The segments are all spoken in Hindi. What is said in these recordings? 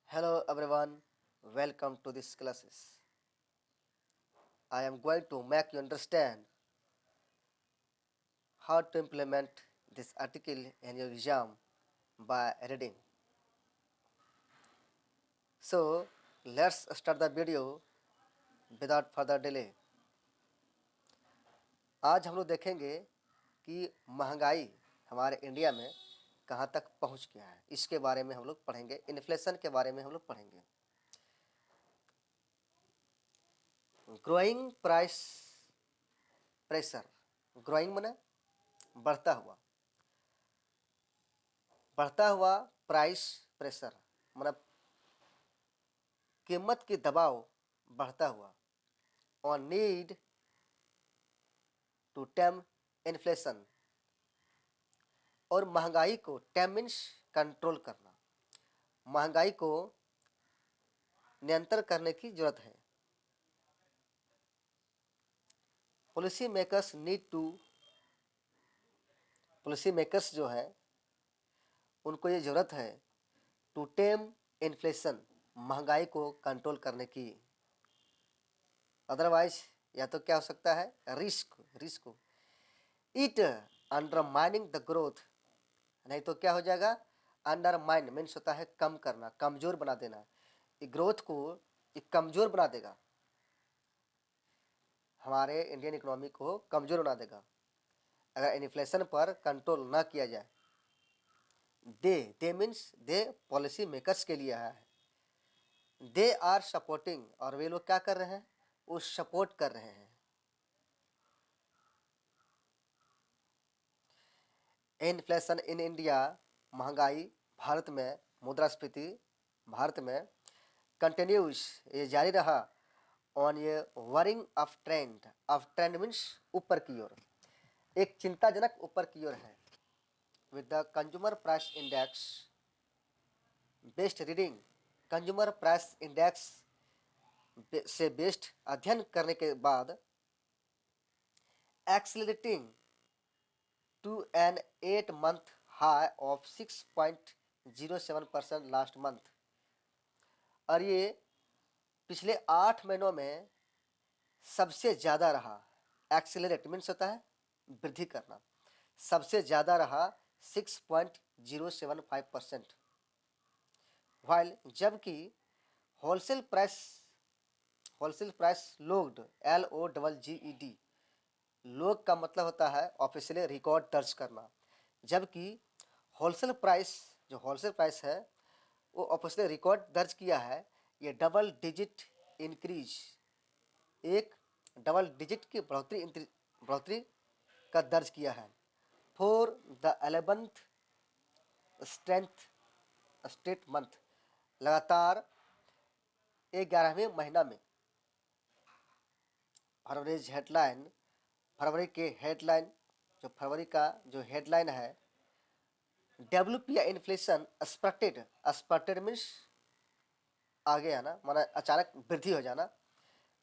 Hello everyone, welcome to this classes. I am going to make you understand how to implement this article in your exam by reading. So let's start the video without further delay. आज हम लोग देखेंगे कि महंगाई हमारे इंडिया में कहाँ तक पहुँच गया है, इसके बारे में हम लोग पढ़ेंगे। इन्फ्लेशन के बारे में हम लोग पढ़ेंगे। ग्रोइंग प्राइस प्रेशर, ग्रोइंग माने बढ़ता हुआ प्राइस प्रेशर मतलब कीमत की दबाव बढ़ता हुआ और नीड टू टेम इन्फ्लेशन, और महंगाई को टेम मीन्स कंट्रोल करना, महंगाई को नियंत्रण करने की जरूरत है। Policy makers need to, policy makers जो है उनको ये जरूरत है टू टेम इन्फ्लेशन, महंगाई को कंट्रोल करने की। अदरवाइज या तो क्या हो सकता है, risk it undermining the growth, नहीं तो क्या हो जाएगा, अंडरमाइन मीन्स होता है कम करना, कमजोर बना देना। ये ग्रोथ को ये कमजोर बना देगा, हमारे इंडियन इकोनॉमी को कमजोर बना देगा अगर इन्फ्लेशन पर कंट्रोल ना किया जाए। दे मीन्स दे पॉलिसी मेकर्स के लिए है। दे आर सपोर्टिंग, और वे लोग क्या कर रहे हैं, वो सपोर्ट कर रहे हैं। इन्फ्लेशन इन इंडिया, महंगाई भारत में, मुद्रास्फीति भारत में कंटिन्यूस, ये जारी रहा। ऑन ये वरिंग ऑफ ट्रेंड मीन्स ऊपर की ओर, एक चिंताजनक ऊपर की ओर है। With the consumer price index based reading, consumer price index से बेस्ड अध्ययन करने के बाद accelerating to an 8 month high of 6.07% last month, और ये पिछले 8 महीनों में सबसे ज़्यादा रहा। एक्सेलरेट मीन्स होता है वृद्धि करना, सबसे ज़्यादा रहा 6.075%। वाइल जबकि होलसेल प्राइस लोग्ड, LOGGED, लोग का मतलब होता है ऑफिशियली रिकॉर्ड दर्ज करना, जबकि होलसेल प्राइस है वो ऑफिशियली रिकॉर्ड दर्ज किया है। ये डबल डिजिट इंक्रीज, एक डबल डिजिट की बढ़ोतरी का दर्ज किया है। For the 11th state month, लगातार 11वें महीना में। फरवरी के हेडलाइन, जो फरवरी का जो हेडलाइन है, WPI इन्फ्लेशन स्पर्टेड मीन्स आगे आना, माना अचानक वृद्धि हो जाना।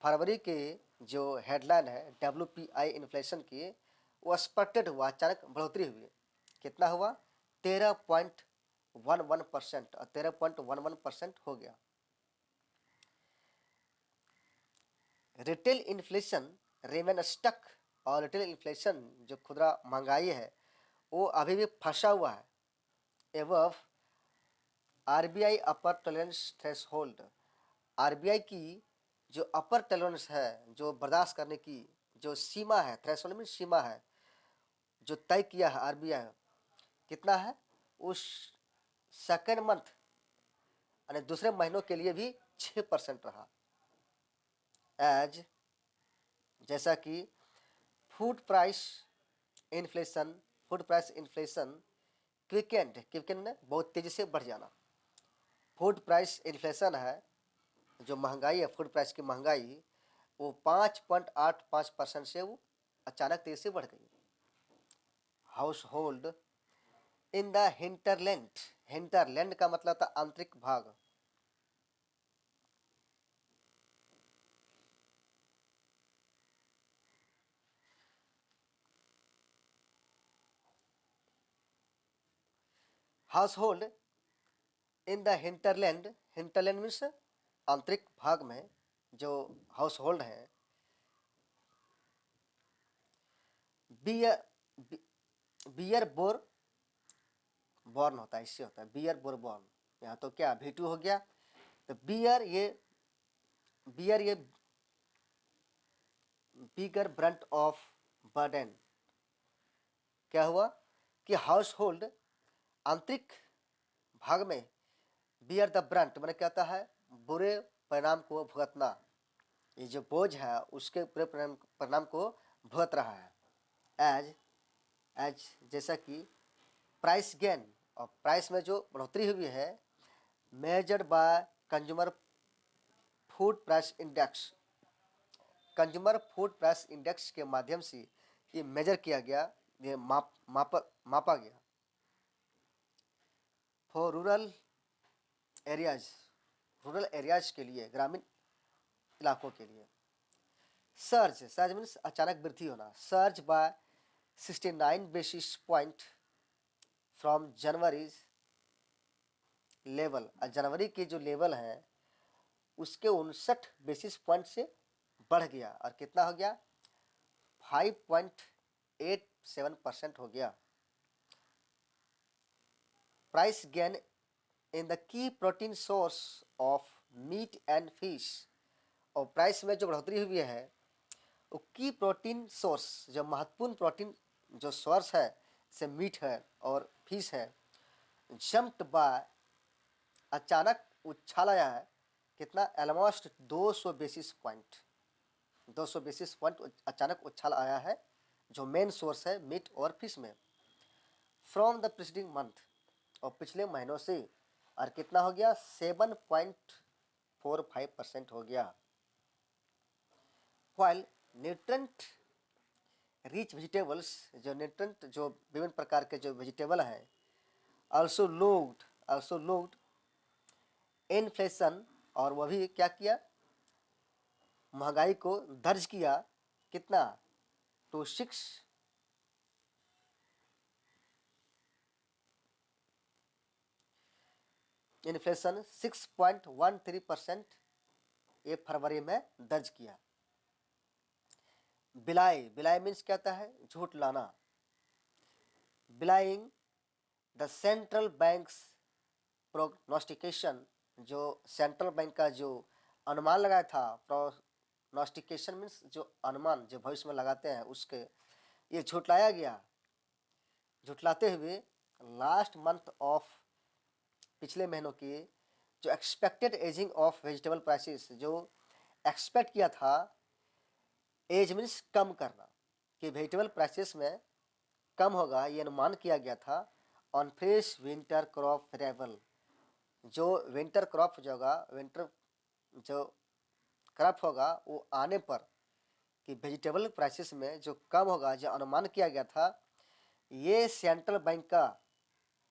फरवरी के जो हेडलाइन है WPI इन्फ्लेशन की, वो स्पर्टेड हुआ, अचानक बढ़ोतरी हुई। कितना हुआ, 13.11%, और 13.11% हो गया। रिटेल इन्फ्लेशन रिमेन स्टक, और रिटेल इन्फ्लेशन जो खुदरा महंगाई है वो अभी भी फंसा हुआ है एवं RBI अपर टॉलरेंस थ्रेशोल्ड, RBI की जो अपर टॉलरेंस है, जो बर्दाश्त करने की जो सीमा है, थ्रेशोल्ड में सीमा है जो तय किया है RBI, कितना है, उस सेकेंड मंथ यानी दूसरे महीनों के लिए भी 6% रहा। एज जैसा कि फूड प्राइस इन्फ्लेशन क्विकेंड ने बहुत तेज़ी से बढ़ जाना। फूड प्राइस इन्फ्लेशन है, जो महंगाई है, फूड प्राइस की महंगाई, वो 5.85% से वो अचानक तेजी से बढ़ गई। House hold in the hinterland का मतलब था आंतरिक भाग। House hold in the hinterland, hinterland means आंतरिक भाग में जो हाउस होल्ड है, बियर बियर बोर बॉर्न होता है, इससे होता है बियर बोर बॉर्न। यहाँ तो क्या V2 हो गया, तो बियर ये बिगर ब्रंट ऑफ बर्डन। क्या हुआ कि हाउस होल्ड आंतरिक भाग में बियर द ब्रंट मैंने कहता है बुरे परिणाम को भुगतना, ये जो बोझ है उसके पूरे परिणाम को भुगत रहा है। एज एज जैसा कि प्राइस गेन, और प्राइस में जो बढ़ोतरी हुई है, measured by consumer food price index, consumer food price index के माध्यम से ये मेजर किया गया, ये मापा गया। For rural areas, rural areas के लिए, ग्रामीण इलाकों के लिए। सर्ज, सर्ज मीन्स अचानक वृद्धि होना, surge by 69 basis point from January level, जनवरी के जो लेवल है उसके 59 बेसिस पॉइंट से बढ़ गया, और कितना हो गया 5.87% हो गया। Price gain in the key protein source of meat and fish, और प्राइस में जो बढ़ोतरी हुई है वो की प्रोटीन सोर्स, जो महत्वपूर्ण प्रोटीन जो सोर्स है जैसे मीट है और फिश है, जम्प्ड बाय, अचानक उछाल आया है, कितना almost 200 basis point, 200 basis point अचानक उछाल आया है जो मेन सोर्स है मीट और फिश में, फ्रॉम द प्रीसीडिंग मंथ, और पिछले महीनों से, और कितना हो गया 7.45% हो गया। वाइल न्यूट्रेंट रिच वेजिटेबल्स, जो न्यूट्रेंट जो विभिन्न प्रकार के जो वेजिटेबल हैं, आल्सो लोग्ड इन्फ्लेशन, और वह भी क्या किया महंगाई को दर्ज किया, कितना टू 6 इन्फ्लेशन 6.13% ये फरवरी में दर्ज किया। बिलाई, बिलाई मीन्स क्या होता है झूठ लाना, बिलाइंग द सेंट्रल बैंक्स प्रोग्नोस्टिकेशन, जो सेंट्रल बैंक का जो अनुमान लगाया था, प्रोग्नोस्टिकेशन मीन्स जो अनुमान जो भविष्य में लगाते हैं उसके, ये झुटलाया गया। झुटलाते हुए लास्ट मंथ ऑफ, पिछले महीनों की जो expected ageing of vegetable prices, जो एक्सपेक्ट किया था, एज मीन्स कम करना, कि वेजिटेबल प्राइसेस में कम होगा, ये अनुमान किया गया था on fresh winter crop variable, जो विंटर क्रॉप जो होगा, विंटर जो क्रॉप होगा वो आने पर, कि वेजिटेबल प्राइसेस में जो कम होगा, जो अनुमान किया गया था, ये सेंट्रल बैंक का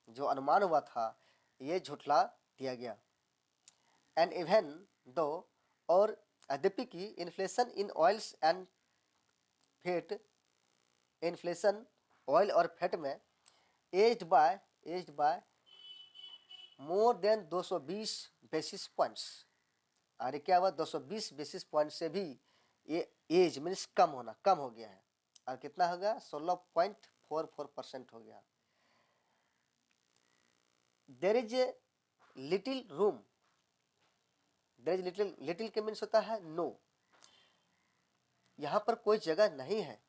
जो अनुमान हुआ था ये झुठला दिया गया। एंड इवन दो, और यद्यपि कि inflation in oils and fat, inflation oil और फैट में eased by more than 220 basis points, अरे क्या हुआ 220 बेसिस पॉइंट से भी ये एज मीन्स कम होना, कम हो गया है, और कितना हो गया 16.44% हो गया। There is a little room, there is little के मीन्स होता है नो, यहाँ पर कोई जगह नहीं है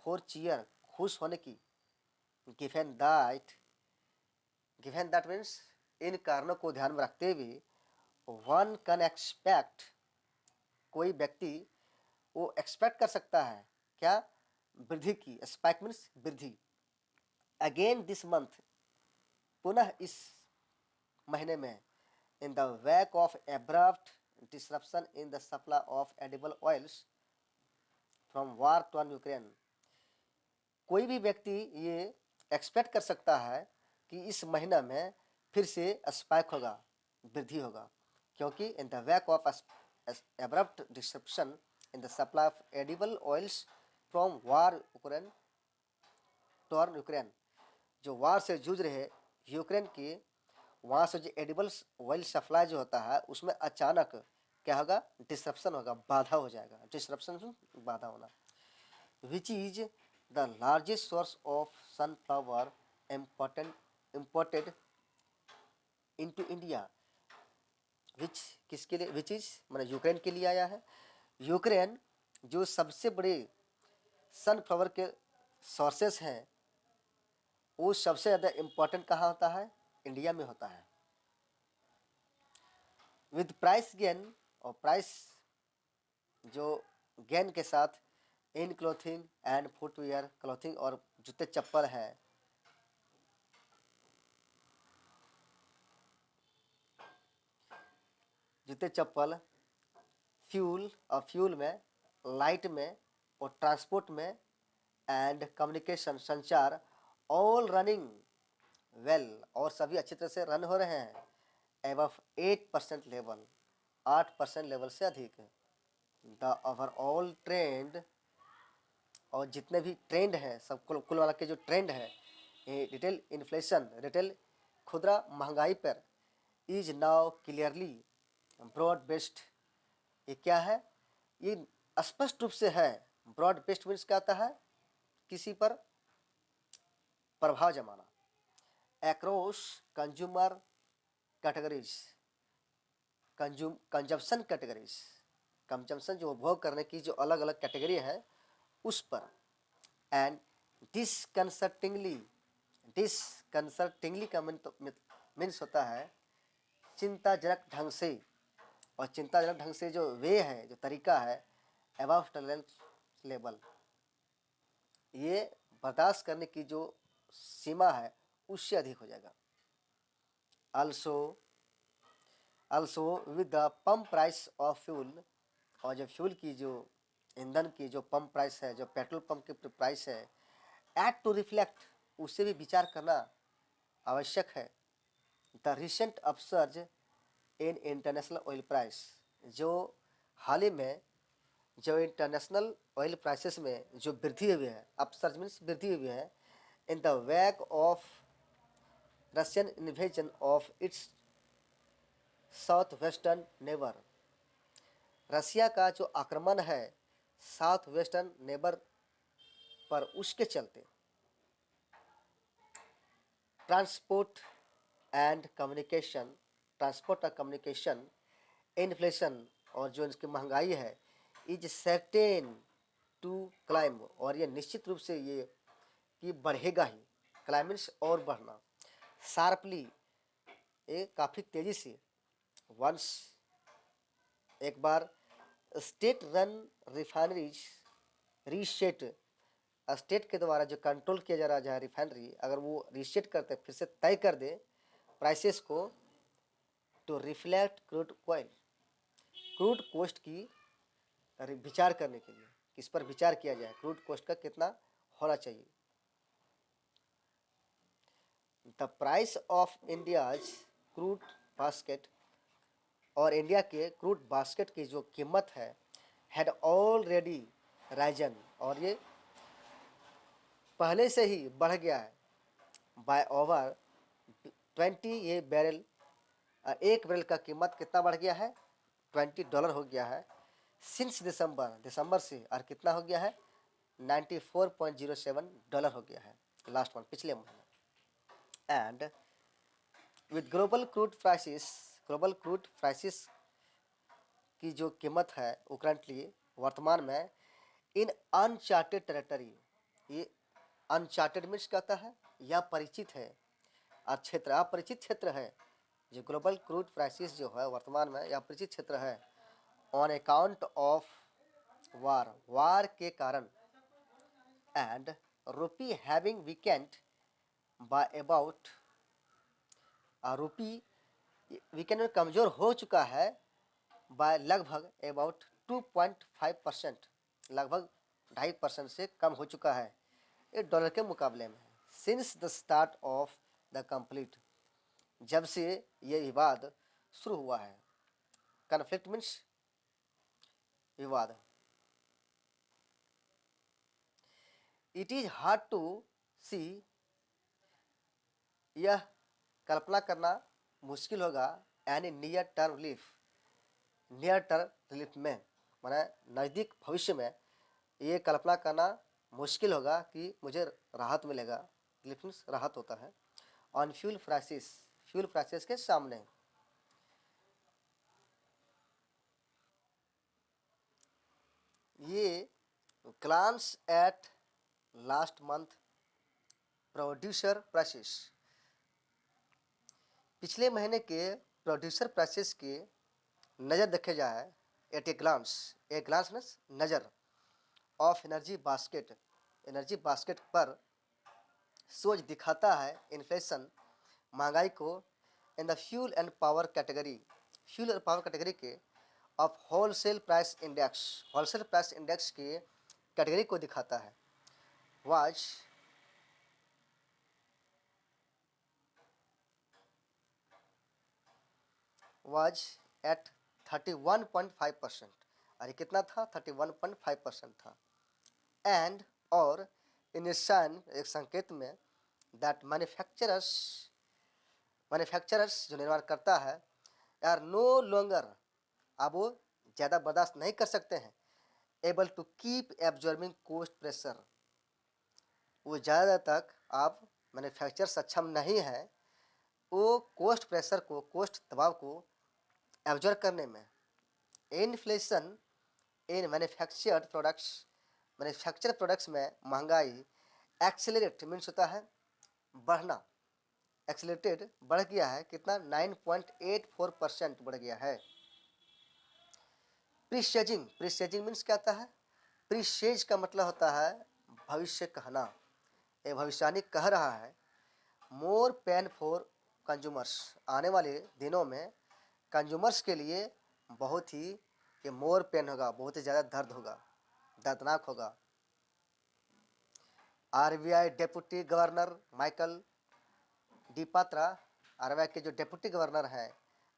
फॉर चीयर, खुश होने की, given that, given that means in कारणों को ध्यान में रखते हुए, वन कैन एक्सपेक्ट, कोई व्यक्ति वो एक्सपेक्ट कर सकता है क्या वृद्धि की, स्पाइक मीन्स वृद्धि, अगेन दिस मंथ, पुनः इस महीने में, in the wake of abrupt disruption in the supply of edible oils from war to Ukraine, कोई भी व्यक्ति ये एक्सपेक्ट कर सकता है कि इस महीना में फिर से स्पाइक होगा, वृद्धि होगा, क्योंकि in the wake of abrupt disruption in the supply of edible oils from war Ukraine to Ukraine, जो वार से जूझ रहे यूक्रेन की वहाँ से जो एडिबल्स ऑयल सप्लाई जो होता है उसमें अचानक क्या होगा, डिसरप्शन होगा, बाधा हो जाएगा। डिसरप्शन बाधा होना। Which is the largest source of sunflower imported into India. Which किसके लिए, विच इज मैंने यूक्रेन के लिए आया है। यूक्रेन जो सबसे बड़े सनफ्लावर के सोर्सेस हैं वो सबसे ज़्यादा इम्पोर्टेंट कहाँ होता है, इंडिया में होता है। विद प्राइस गेन, और प्राइस जो गेन के साथ इन क्लोथिंग एंड फुटवेयर, क्लोथिंग और जूते चप्पल है, जूते चप्पल, फ्यूल और फ्यूल में, लाइट में और ट्रांसपोर्ट में, एंड कम्युनिकेशन संचार, ऑल रनिंग वेल, और सभी अच्छी तरह से रन हो रहे हैं। एबव 8% लेवल, 8% लेवल से अधिक। द ओवरऑल ट्रेंड, और जितने भी ट्रेंड हैं सब कुल वाला के जो ट्रेंड है रिटेल इन्फ्लेशन, रिटेल खुदरा महंगाई पर, is now clearly broad based. ये क्या है, ये स्पष्ट रूप से है। ब्रॉड बेस्ड मीन्स क्या होता है, किसी पर प्रभाव जमाना। Across consumer categories, consumption categories, consumption जो उपभोग करने की जो अलग अलग कैटेगरी है उस पर। एंड डिसकंसर्टिंगली, डिसकंसर्टिंगली का मीन्स होता है चिंताजनक ढंग से, और चिंताजनक ढंग से जो वे है, जो तरीका है, अबव टॉलरेंस लेवल, ये बर्दाश्त करने की जो सीमा है उससे अधिक हो जाएगा। also with the pump price of fuel, और जो फ्यूल की जो ईंधन की जो पंप प्राइस है, जो पेट्रोल पंप की प्राइस है, एट टू रिफ्लेक्ट, उससे भी विचार करना आवश्यक है। The recent upsurge in international oil price, जो हाल ही में जो इंटरनेशनल ऑयल प्राइसेस में जो वृद्धि हुई है, अपसर्ज मीन्स वृद्धि हुई है, in the wake of Russian invasion of its south western neighbour, Russia का जो आक्रमण है साउथ वेस्टर्न नेबर पर, उसके चलते ट्रांसपोर्ट एंड कम्युनिकेशन, ट्रांसपोर्ट और कम्युनिकेशन, इन्फ्लेशन, और जो इसकी महंगाई है, इज सर्टेन टू क्लाइम, और ये निश्चित रूप से ये कि बढ़ेगा ही, क्लाइमेट्स और बढ़ना, शार्पली, ये काफ़ी तेज़ी से, वंस, एक बार, state run refineries reset, state के द्वारा जो कंट्रोल किया जा रहा है रिफाइनरी, अगर वो रीसेट करते फिर से तय कर दे प्राइसेस को, to reflect crude oil, crude cost की विचार करने के लिए, किस पर विचार किया जाए, क्रूड कोस्ट का कितना होना चाहिए। The price of India's crude basket, और इंडिया के क्रूड बास्केट की जो कीमत है, हैड ऑलरेडी राइजन, और ये पहले से ही बढ़ गया है, बाय ओवर 20, ये बैरल, एक बैरल का कीमत कितना बढ़ गया है, $20 हो गया है, सिंस दिसंबर से, और कितना हो गया है, $94.07 हो गया है लास्ट मंथ, पिछले महीने। And with global crude prices की जो कीमत है वो करंटली वर्तमान में इन अनचार्टेड टेरिटरी, ये अनचार्टेड मीन्स कहता है या परिचित है, और क्षेत्र अपरिचित क्षेत्र है। जो ग्लोबल क्रूड प्राइसिस जो है वर्तमान में या परिचित क्षेत्र है, ऑन अकाउंट ऑफ वार के कारण, एंड रूपी हैविंग वीकेंड बाय अबाउट, रूपी वीकेंड में कमज़ोर हो चुका है बाय लगभग अबाउट 2.5%, लगभग 2.5% से कम हो चुका है ये डॉलर के मुकाबले में, since the start of the complete, जब से ये विवाद शुरू हुआ है। कन्फ्लिक्ट मीन्स विवाद। इट इज हार्ड टू सी, यह कल्पना करना मुश्किल होगा एनी नियर टर्म रिलीफ में, माना नज़दीक भविष्य में ये कल्पना करना मुश्किल होगा कि मुझे राहत मिलेगा। रिलीफ मीन्स राहत होता है। ऑन फ्यूल प्राइसेस के सामने। ये glance at last month producer prices, पिछले महीने के प्रोड्यूसर प्राइसेस की नज़र देखे जाए। एट ए ग्लांस मीन्स नज़र ऑफ एनर्जी बास्केट पर सोच दिखाता है इन्फ्लेशन महंगाई को in the fuel and power category के ऑफ होलसेल प्राइस इंडेक्स की कैटेगरी को दिखाता है। Was at 31.5%। अरे कितना था? 31.5% था। एंड और इन साइन एक संकेत में दैट मैन्युफैक्चरर्स जो निर्माण करता है आर नो लॉन्गर, अब वो ज़्यादा बर्दाश्त नहीं कर सकते हैं, able to keep absorbing cost pressure, वो ज़्यादा तक आप मैन्युफैक्चर सक्षम नहीं है वो कोस्ट दबाव को एब्जॉर्ब करने में। इन्फ्लेशन इन मैन्युफैक्चर प्रोडक्ट्स में महंगाई एक्सेलरेट मीन्स होता है बढ़ना, एक्सेलरेटेड बढ़ गया है। कितना? 9.84% बढ़ गया है। प्रीसेजिंग मीन्स क्या होता है? प्रीसेज का मतलब होता है भविष्य कहना। ये भविष्यवाणी कह रहा है मोर पेन फॉर कंज्यूमर्स, आने वाले दिनों में कंज्यूमर्स के लिए बहुत ही ये मोर पेन होगा, बहुत ही ज़्यादा दर्द होगा, दर्दनाक होगा। RBI deputy governor Michael D Patra, RBI के जो डेप्यूटी गवर्नर हैं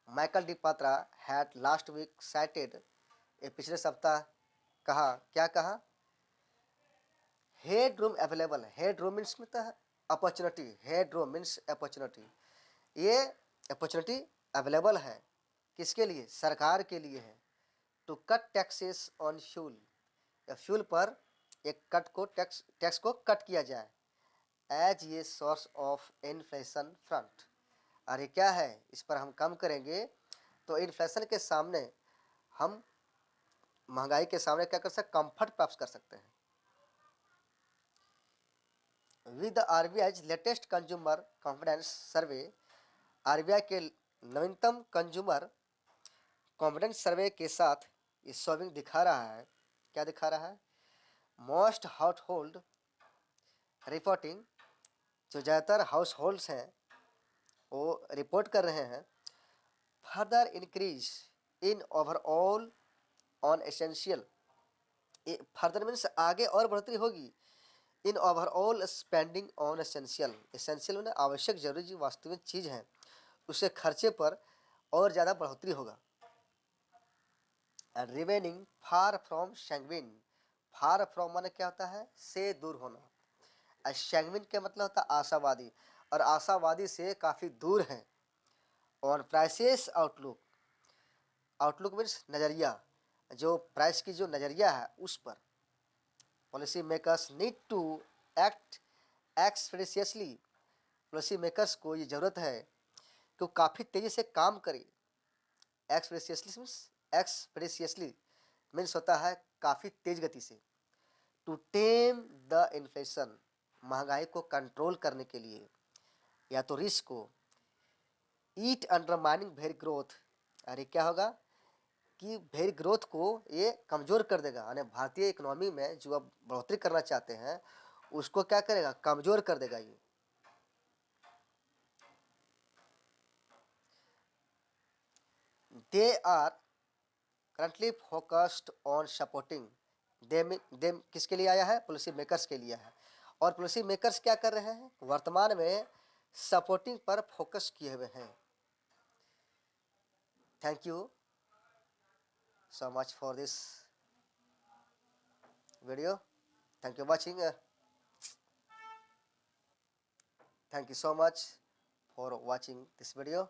Michael D Patra had last week cited, ये पिछले सप्ताह कहा, क्या कहा? Head room available, head room means में है opportunity, head room means opportunity, ये अपॉर्चुनिटी अवेलेबल है किसके लिए? सरकार के लिए है। To cut taxes on fuel, fuel पर एक टैक्स को कट किया जाए एज ये सोर्स ऑफ इन्फ्लेशन फ्रंट। अरे क्या है, इस पर हम कम करेंगे तो इन्फ्लेशन के सामने हम महंगाई के सामने क्या कर सकते? कंफर्ट प्राप्त कर सकते हैं। With RBI latest consumer confidence survey, RBI के नवीनतम कंज्यूमर कॉन्फिडेंस सर्वे के साथ ये शोविंग दिखा रहा है। क्या दिखा रहा है? मोस्ट हाउस होल्ड रिपोर्टिंग, जो ज़्यादातर हाउस होल्ड्स हैं वो रिपोर्ट कर रहे हैं further increase in overall on essential, further means आगे और बढ़ोतरी होगी in overall spending on essential में आवश्यक जरूरी जो वास्तविक चीज़ है उससे खर्चे पर और ज़्यादा बढ़ोतरी होगा। And remaining far from sanguine, far from माने क्या होता है? से दूर होना। सैंग्विन का मतलब होता है आशावादी, और आशावादी से काफ़ी दूर है। On prices outlook, outlook means नज़रिया, जो प्राइस की जो नज़रिया है उस पर policy makers need to act expeditiously, policy makers को ये ज़रूरत है कि वो काफ़ी तेज़ी से काम करे। एक्सपेडिशियसली मीन्स होता है काफ़ी तेज गति से। टू टेम द इन्फ्लेशन, महंगाई को कंट्रोल करने के लिए या तो रिस्क को। ईट अंडरमाइनिंग वेरी ग्रोथ, अरे क्या होगा कि वेरी ग्रोथ को ये कमज़ोर कर देगा, यानी भारतीय इकोनॉमी में जो अब बढ़ोतरी करना चाहते हैं उसको क्या करेगा? कमज़ोर कर देगा ये। They are currently focused on supporting them किसके लिए आया है? पॉलिसी मेकर्स के लिए है। और पॉलिसी मेकर्स क्या कर रहे हैं? वर्तमान में सपोर्टिंग पर फोकस किए हुए हैं। Thank you so much for this video. Thank you watching. Thank you so much for watching this video.